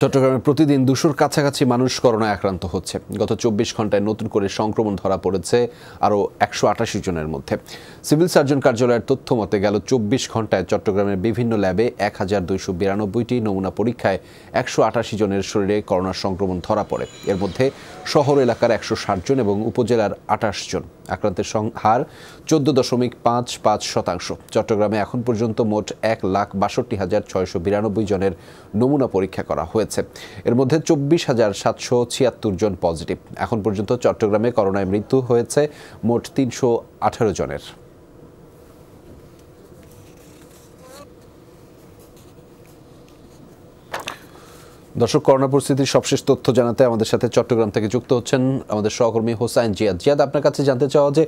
চট্টগ্রামে প্রতিদিন ২০০-র কাছাকাছি মানুষ করোনায় আক্রান্ত হচ্ছে। গত ২৪ ঘন্টায় নতুন করে সংক্রমণ ধরা পড়েছে আরও ১৮৮ জনের মধ্যে। সিভিল সার্জন কার্যালয়ের তথ্য মতে গেল ২৪ ঘন্টায় চট্টগ্রামের বিভিন্ন ল্যাবে ১,২৯২টি নমুনা পরীক্ষায় ১৮৮ জনের শরীরে করোনার সংক্রমণ ধরা পড়ে। এর মধ্যে শহর এলাকার ১৬০ জন এবং উপজেলার ২৮ জন। আক্রান্তের হার ১৪.৫৫%। চট্টগ্রামে এখন পর্যন্ত মোট ১,৬২,৬৯২ জনের নমুনা পরীক্ষা করা হয়েছে। এর মধ্যে ২৪,৭৭৬ জন পজিটিভ। এখন পর্যন্ত চট্টগ্রামে করোনায় মৃত্যু হয়েছে মোট ৩১৮ জনের। দর্শক, করোনা পরিস্থিতির সবশেষ তথ্য জানাতে আমাদের সাথে চট্টগ্রাম থেকে যুক্ত হচ্ছেন আমাদের সহকর্মী হোসাইন জিয়াদ। জিয়াদ, আপনার কাছে জানতে চাওয়া যে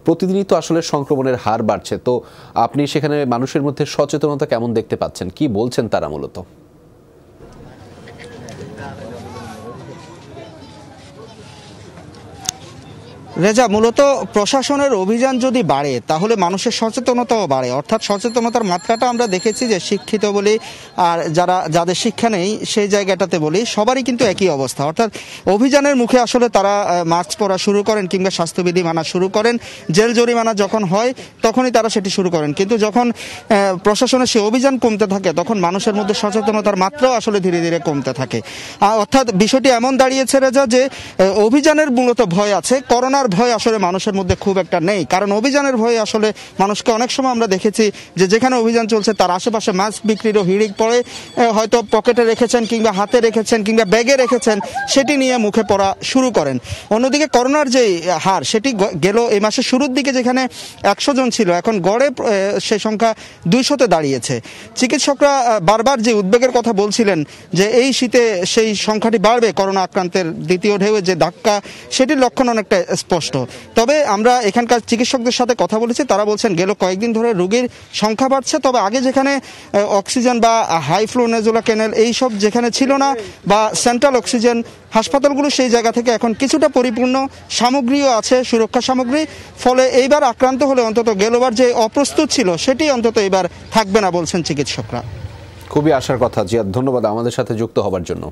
প্রতিদিনই তো আসলে সংক্রমণের হার বাড়ছে, তো আপনি সেখানে মানুষের মধ্যে সচেতনতা কেমন দেখতে পাচ্ছেন, কি বলছেন তারা মূলত? রেজা, মূলত প্রশাসনের অভিযান যদি বাড়ে তাহলে মানুষের সচেতনতাও বাড়ে। অর্থাৎ সচেতনতার মাত্রাটা আমরা দেখেছি যে শিক্ষিত বলি আর যাদের শিক্ষা নেই সেই জায়গাটাতে বলি সবারই কিন্তু একই অবস্থা। অর্থাৎ অভিযানের মুখে আসলে তারা মাস্ক পরা শুরু করেন কিংবা স্বাস্থ্যবিধি মানা শুরু করেন। জেল জরিমানা যখন হয় তখনই তারা সেটি শুরু করেন, কিন্তু যখন প্রশাসনের সে অভিযান কমতে থাকে তখন মানুষের মধ্যে সচেতনতার মাত্রাও আসলে ধীরে ধীরে কমতে থাকে। অর্থাৎ বিষয়টি এমন দাঁড়িয়েছে রেজা যে অভিযানের মূলত ভয় আছে, করোনার ভয় আসলে মানুষের মধ্যে খুব একটা নেই। কারণ অভিযানের ভয়ে আসলে মানুষকে অনেক সময় আমরা দেখেছি যে যেখানে অভিযান চলছে তার আশেপাশে মাস্ক বিক্রিরও হিড়িক পড়ে, হয়তো পকেটে রেখেছেন কিংবা হাতে রেখেছেন কিংবা ব্যাগে রেখেছেন, সেটি নিয়ে মুখে পড়া শুরু করেন। অন্যদিকে করোনার যে হার সেটি গেল এই মাসের শুরুর দিকে যেখানে ১০০ জন ছিল, এখন গড়ে সে সংখ্যা ২০০-তে দাঁড়িয়েছে। চিকিৎসকরা বারবার যে উদ্বেগের কথা বলছিলেন যে এই শীতে সেই সংখ্যাটি বাড়বে, করোনা আক্রান্তের দ্বিতীয় ঢেউয়ে যে ধাক্কা, সেটির লক্ষণ অনেকটা স্পষ্ট। তবে আমরা এখানকার চিকিৎসকদের সাথে কথা বলেছি, তারা বলছেন গেল কয়েকদিন ধরে রোগীর সংখ্যা বাড়ছে। তবে আগে যেখানে অক্সিজেন বা হাই ফ্লো নেজুলা ক্যানেল এইসব যেখানে ছিল না বা সেন্ট্রাল অক্সিজেন হাসপাতালগুলো সেই জায়গা থেকে এখন কিছুটা পরিপূর্ণ, সামগ্রীও আছে, সুরক্ষা সামগ্রী। ফলে এইবার আক্রান্ত হলে অন্তত গেলবার যে অপ্রস্তুত ছিল সেটি অন্তত এবার থাকবে না বলছেন চিকিৎসকরা। খুবই আশার কথা জিয়াদ, ধন্যবাদ আমাদের সাথে যুক্ত হবার জন্য।